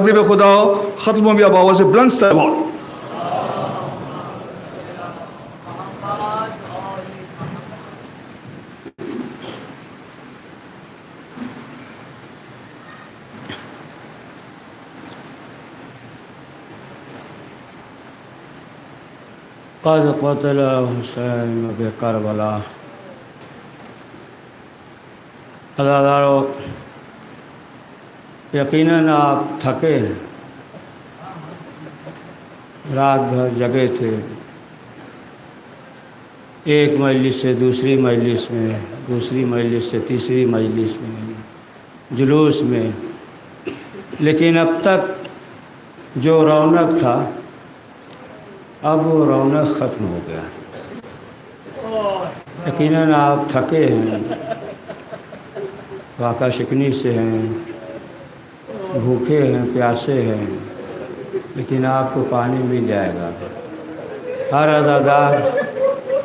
حبیب خدا ختم ہو گیا بابا سے بلند صاحب. قد قتل حسین بکربلا. عزادارو، یقیناً آپ تھکے ہیں، رات بھر جگے تھے، ایک مجلس سے دوسری مجلس میں، دوسری مجلس سے تیسری مجلس میں، جلوس میں، لیکن اب تک جو رونق تھا اب وہ رونق ختم ہو گیا. یقیناً آپ تھکے ہیں، واقع شکنی سے ہیں، بھوکے ہیں، پیاسے ہیں، لیکن آپ کو پانی مل جائے گا. ہر عزادار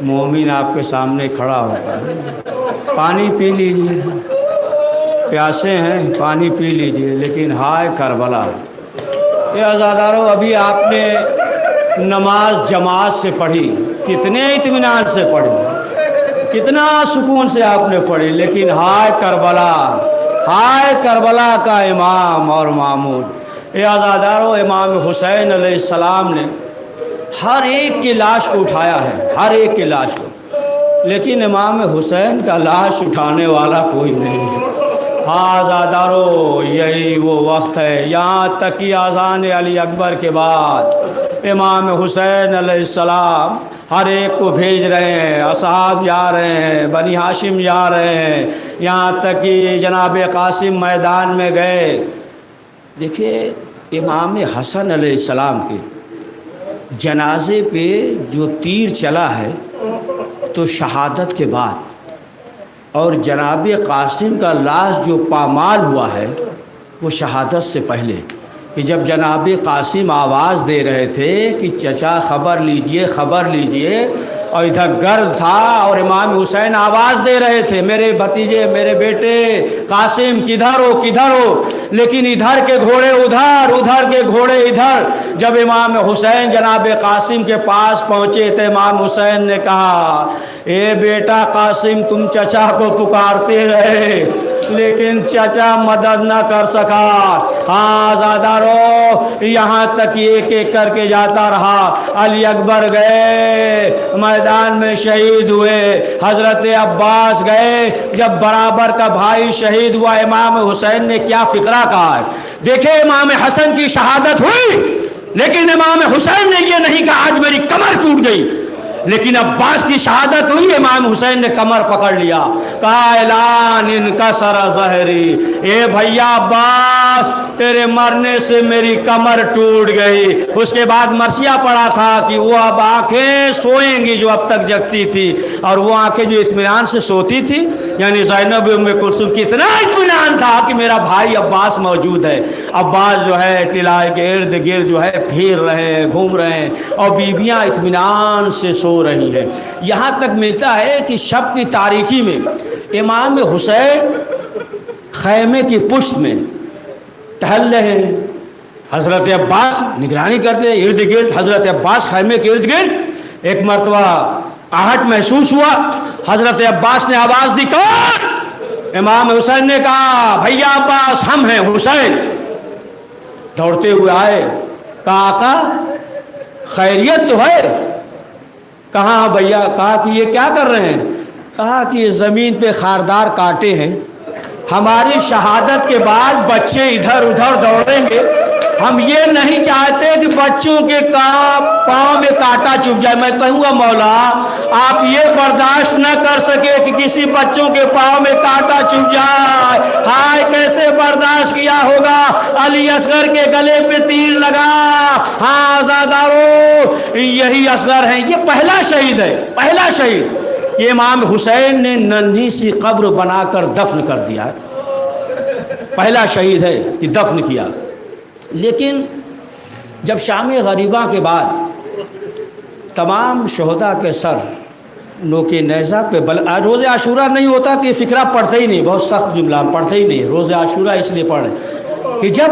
مومن آپ کے سامنے کھڑا ہوگا. پانی پی لیجئے، پیاسے ہیں پانی پی لیجئے. لیکن ہائے کربلا، یہ عزاداروں، ابھی آپ نے نماز جماعت سے پڑھی، کتنے اطمینان سے پڑھی، کتنا سکون سے آپ نے پڑھی، لیکن ہائے کربلا، ہائے کربلا کا امام اور معمود. یہ عزاداروں، امام حسین علیہ السلام نے ہر ایک کی لاش کو اٹھایا ہے، ہر ایک کی لاش کو، لیکن امام حسین کا لاش اٹھانے والا کوئی نہیں. ہاں عزاداروں، یہی وہ وقت ہے، یہاں تک کہ اذان علی اکبر کے بعد امام حسین علیہ السلام ہر ایک کو بھیج رہے ہیں. اصحاب جا رہے ہیں، بنی ہاشم جا رہے ہیں، یہاں تک کہ جناب قاسم میدان میں گئے. دیکھیے، امام حسن علیہ السلام کے جنازے پہ جو تیر چلا ہے تو شہادت کے بعد، اور جناب قاسم کا لاش جو پامال ہوا ہے وہ شہادت سے پہلے، کہ جب جناب قاسم آواز دے رہے تھے کہ چچا خبر لیجئے، خبر لیجئے، اور ادھر گرد تھا اور امام حسین آواز دے رہے تھے، میرے بھتیجے، میرے بیٹے قاسم کدھر ہو، کدھر ہو، لیکن ادھر کے گھوڑے ادھر، ادھر کے گھوڑے ادھر. جب امام حسین جناب قاسم کے پاس پہنچے تو امام حسین نے کہا، اے بیٹا قاسم، تم چچا کو پکارتے رہے لیکن چچا مدد نہ کر سکا. ہاں عزادارو، یہاں تک ایک ایک کر کے جاتا رہا. علی اکبر گئے، میدان میں شہید ہوئے. حضرت عباس گئے، جب برابر کا بھائی شہید ہوا. امام حسین نے کیا فقرہ کہا ہے. دیکھیں، امام حسن کی شہادت ہوئی، لیکن امام حسین نے یہ نہیں کہا آج میری کمر ٹوٹ گئی. لیکن عباس کی شہادت ہوئی، امام حسین نے کمر پکڑ لیا، کہا اعلان انکسر ظہری، اے بھیا عباس، تیرے مرنے سے میری کمر ٹوٹ گئی. اس کے بعد مرثیہ پڑا تھا کہ وہ اب آنکھیں سوئیں گی جو اب تک جگتی تھی، اور وہ آنکھیں جو اطمینان سے سوتی تھی، یعنی زینب ام کلثوم کتنا اطمینان تھا کہ میرا بھائی عباس موجود ہے. عباس جو ہے ٹلائے کے ارد گرد جو ہے پھیر رہے ہیں، گھوم رہے ہیں، اور بیویاں اطمینان سے سو رہی ہیں. یہاں تک ملتا ہے کہ شب کی تاریکی میں امام حسین خیمے کی پشت میں ٹہل رہے ہیں، حضرت عباس نگرانی کرتے ہیں ارد گرد. حضرت عباس خیمے کے ارد گرد. ایک مرتبہ آہٹ محسوس ہوا، حضرت عباس نے آواز دی، کون؟ امام حسین نے کہا، بھیا عباس، ہم ہیں حسین. دوڑتے ہوئے آئے، کہا آقا خیریت تو ہے؟ کہاں بھیا؟ کہا کہ یہ کیا کر رہے ہیں؟ کہا کہ یہ زمین پہ خاردار کانٹے ہیں، ہماری شہادت کے بعد بچے ادھر ادھر دوڑیں گے، ہم یہ نہیں چاہتے کہ بچوں کے پاؤں میں کانٹا چبھ جائے. میں کہوں گا مولا، آپ یہ برداشت نہ کر سکے کہ کسی بچوں کے پاؤں میں کانٹا چبھ جائے. ہائے کیسے برداشت کیا ہوگا. علی اصغر کے گلے پہ تیر لگا. ہاں عزادارو، یہی اصغر ہیں، یہ پہلا شہید ہے، پہلا شہید. یہ امام حسین نے ننھی سی قبر بنا کر دفن کر دیا، پہلا شہید ہے کہ دفن کیا. لیکن جب شام غریبہ کے بعد تمام شہداء کے سر نوکے نیزہ پہ روز عاشورہ نہیں ہوتا تو یہ فقرہ پڑھتے ہی نہیں، بہت سخت جملہ پڑھتے ہی نہیں. روز عاشورہ اس لیے پڑھ رہے کہ جب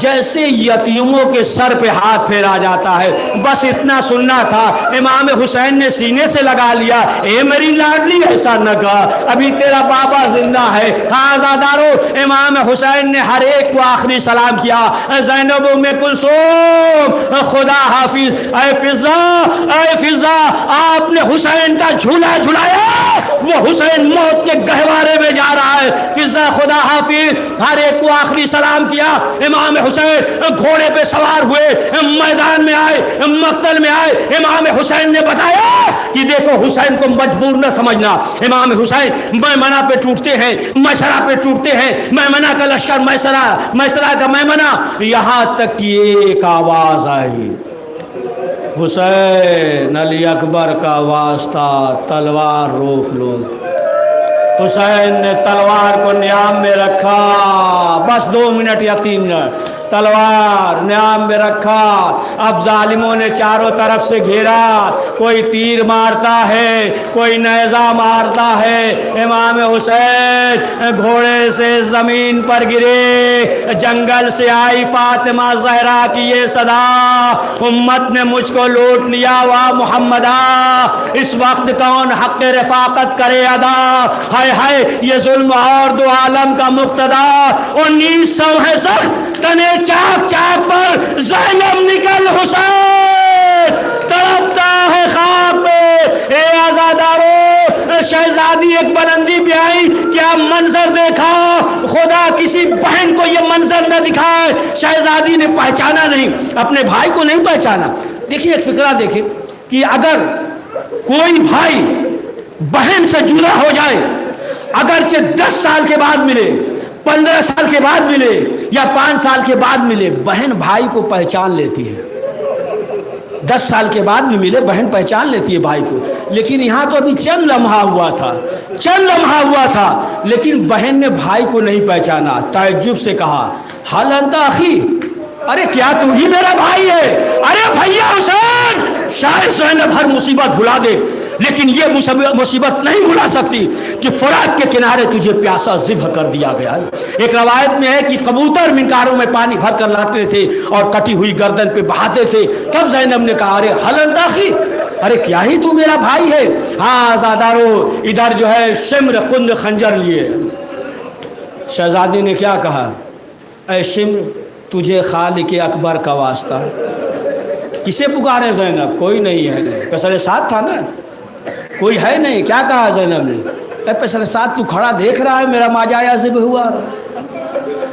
جیسے یتیموں کے سر پہ ہاتھ پھیرا جاتا ہے. بس اتنا سننا تھا. امام حسین نے سینے سے لگا لیا, اے میری لاڈلی ایسا نہ کہا, ابھی تیرا بابا زندہ ہے. ہاں آزادارو, امام حسین نے ہر ایک کو آخری سلام کیا. زینب ام کلثوم خدا حافظ. اے فضا, اے فضا, آپ نے حسین کا جھولا جھلایا, وہ حسین موت کے گہوارے میں جا رہا ہے. فضا خدا حافظ. ہر ایک کو آخری سلام کیا. امام حسین گھوڑے پہ سوار ہوئے, میدان میں آئے, مقتل میں آئے. امام حسین نے بتایا کہ دیکھو حسین کو مجبور نہ سمجھنا. امام حسین میمنہ پہ ٹوٹتے ہیں, میسرہ پہ ٹوٹتے ہیں. میمنہ کا لشکر میسرہ, میسرہ کا میمنہ, یہاں تک کہ ایک آواز آئی, حسین علی اکبر کا واسطہ, تلوار روک لو. حسین نے تلوار کو نیام میں رکھا, بس 2 منٹ یا 3 منٹ, تلوار نیام میں رکھا. اب ظالموں نے چاروں طرف سے گھیرا, کوئی تیر مارتا ہے, کوئی نیزہ مارتا ہے. امام حسین گھوڑے سے زمین پر گرے. جنگل سے آئی فاطمہ زہرا کی یہ صدا, امت نے مجھ کو لوٹ لیا وا محمدہ, اس وقت کون حق رفاقت کرے ادا. ہائے ہائے یہ ظلم اور دو عالم کا مقتدا. 1900 ہے سر تنے چاک چاک پر زینب نکل حسین تڑپتا ہے خاک پہ. اے آزادارو, شہزادی ایک بلندی پہ آئی, کیا منظر دیکھا. خدا کسی بہن کو یہ منظر نہ دکھائے. شہزادی نے پہچانا نہیں, اپنے بھائی کو نہیں پہچانا. دیکھیے ایک فکرہ دیکھیں کہ اگر کوئی بھائی بہن سے جدا ہو جائے, اگرچہ 10 سال کے بعد ملے, 15 سال کے بعد ملے یا 5 سال کے بعد ملے, بہن بھائی کو پہچان لیتی ہے. 10 سال کے بعد بھی ملے بہن پہچان لیتی ہے بھائی کو. لیکن یہاں تو ابھی چند لمحہ ہوا تھا, چند لمحہ ہوا تھا, لیکن بہن نے بھائی کو نہیں پہچانا. تعجب سے کہا حل انت اخی, ارے کیا تو ہی میرا بھائی ہے. ارے بھیا حسین, شاید زینب ہر مصیبت بھلا دے, لیکن یہ مصیبت نہیں بھلا سکتی کہ فرات کے کنارے تجھے پیاسا ذبح کر دیا گیا. ایک روایت میں ہے کہ کبوتر منکاروں میں پانی بھر کر لاتے تھے اور کٹی ہوئی گردن پہ بہاتے تھے. تب زینب نے کہا ارے حل انت اخی, ارے کیا ہی تو میرا بھائی ہے. ہاں آزادارو, ادھر جو ہے شمر کند خنجر لیے. شہزادی نے کیا کہا, اے شمر تجھے خالق اکبر کا واسطہ. کسے پکارے زینب, کوئی نہیں ہے. پسر ساتھ تھا نا, کوئی ہے نہیں. کیا کہا زینب نے, اے پسر ساتھ تو کھڑا دیکھ رہا ہے میرا ماجایا ذبح ہوا.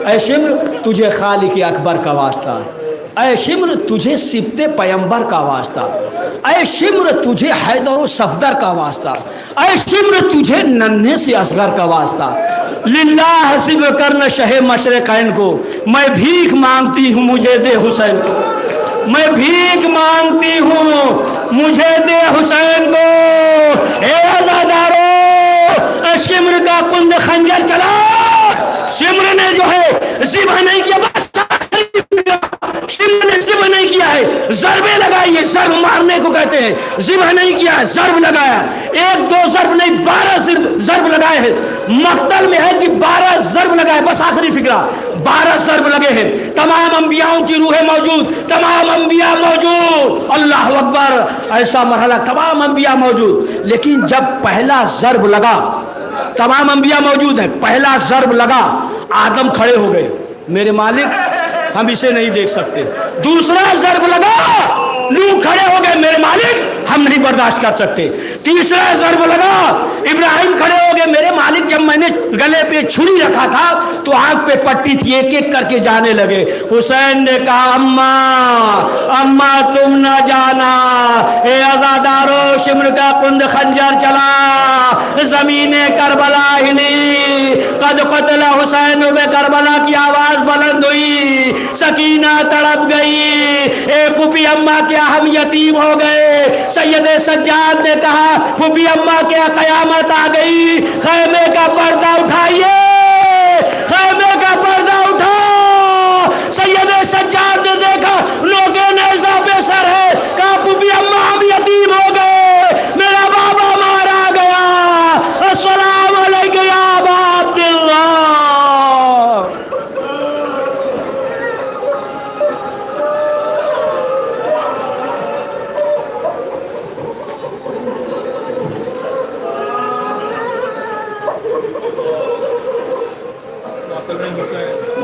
اے شمر تجھے خالق اکبر کا واسطہ, اے شمر تجھے سبت پیمبر کا واسطہ, اے شمر تجھے حیدر و صفدر کا واسطہ, اے شمر تجھے ننھے سے اصغر کا واسطہ. للہ ذبح کرنا شہ مشرقین کو, میں بھیک مانگتی ہوں مجھے دے حسین کو, میں بھیک مانگتی ہوں مجھے دے حسین کو. اے آزادارو, شمر کا کند خنجر چلا. شمر نے جو ہے ذبح نہیں کیا, بس شمر نے ذبح نہیں کیا ہے, ضربے لگائی ہے. ضرب مارنے کو کہتے ہیں, ذبح نہیں کیا ہے, ضرب لگایا. 1-2 ضرب نہیں 12 ضرب لگائے ہیں. مقتل میں ہے کہ 12 ضرب لگائے. بس آخری فکرہ, 12 ضرب لگے ہیں. تمام انبیاؤں کی روحیں موجود, تمام انبیاء موجود. اللہ اکبر, ایسا مرحلہ تمام انبیاء موجود. لیکن جب پہلا ضرب لگا, تمام انبیاء موجود ہیں, پہلا ضرب لگا, آدم کھڑے ہو گئے, میرے مالک ہم اسے نہیں دیکھ سکتے. دوسرا ضرب لگا, لوگ کھڑے ہو گئے, میرے مالک ہم نہیں برداشت کر سکتے. تیسرا ضرب لگا, ابراہیم کھڑے ہو گئے, میرے مالک جب میں نے گلے پہ چھری رکھا تھا تو آنکھ پہ پٹی تھی, ایک ایک کر کے جانے لگے. حسین نے کہا اماں تم نہ جانا. اے آزادارو, شمر کا کند خنجر چلا, زمین کربلا ہلی, قد قتل حسین بے کربلا کی آواز بلند ہوئی. سکینہ تڑپ گئی, اے پھوپھی اماں کیا ہم یتیم ہو گئے. سید سجاد نے کہا پھوپھی اماں کیا قیامت آ گئی. خیمے کا پردہ اٹھائیے, خیمے کا پردہ اٹھا. سید سجاد نے دیکھا لوگے نیزہ پہ سر ہے, کہا پھوپھی اماں ہم یتیم ہو گئے, میرا بابا مارا گیا. السلام علیکم یا ابا عبداللہ.